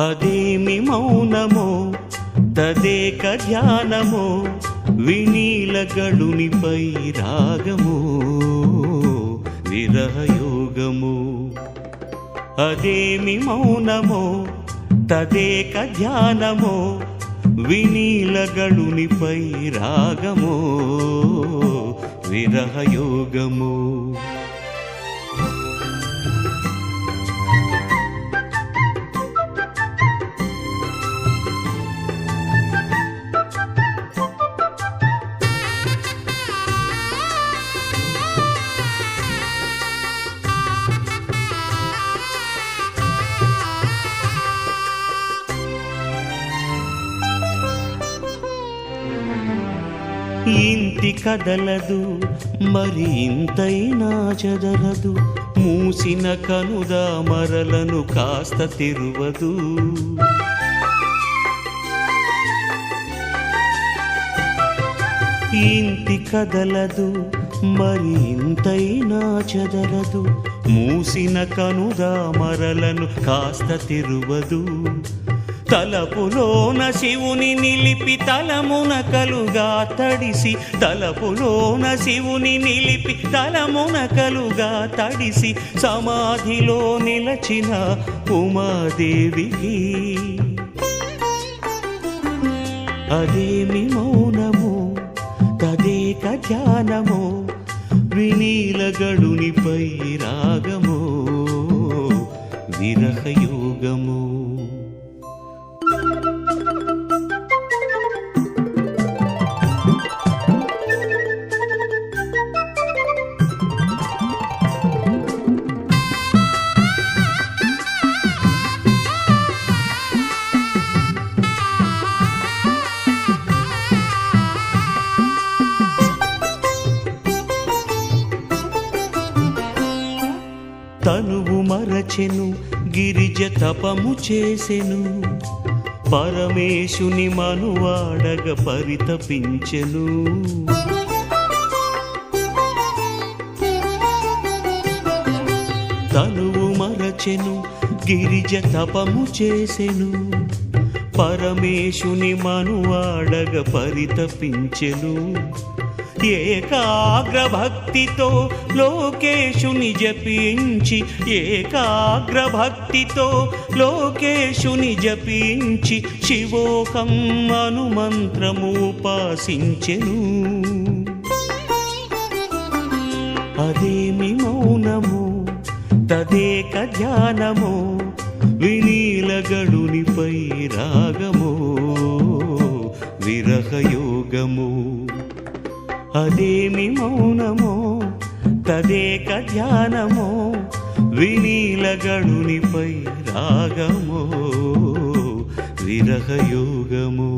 అదేమి మౌనమో తదేక ధ్యానమో వినీలగళునిపై రాగము విరహయోగము. అదేమి మౌనమో తదేక ధ్యానమో వినీలగళునిపై రాగము విరహయోగము. ఇంతి కదలదు మరి ఇంతైనా చదరదు, మూసిన కనుదా మరలను కాస్త తెరువదు. ఇంతి కదలదు మరి ఇంతైనా చదరదు, మూసిన కనుదా మరలను కాస్త తెరువదు. తలపులోన శివుని నిలిపి తలమున కలుగా తడిసి, తలపులోన శివుని నిలిపి తలమున కలుగా తడిసి, సమాధిలో నిలచిన ఉమాదేవికి అదేమి మౌనము తదేక ధ్యానము వినీలగళునిపై రాగము విరహయోగము. తనువు మరచెను గిరిజ తపము చేసెను, పరమేశుని మనువాడగ పరితపించెను. తనువు మరచెను గిరిజ తపము చేసెను, పరమేశుని మనువాడగ పరితపించెను. ఏకాగ్ర భక్తితో లోకేశుని జపించి, ఏకాగ్ర భక్తితో లోకేశుని జపించి, శివోకం అను మంత్రము ఉపాసించెను. అదేమి మౌనము తదేక ధ్యానము వినీలగళునిపై రాగము విరహయోగము. అదేమి మౌనమో తదేక ధ్యానమో వినీలగళునిపై రాగమో విరహయోగము.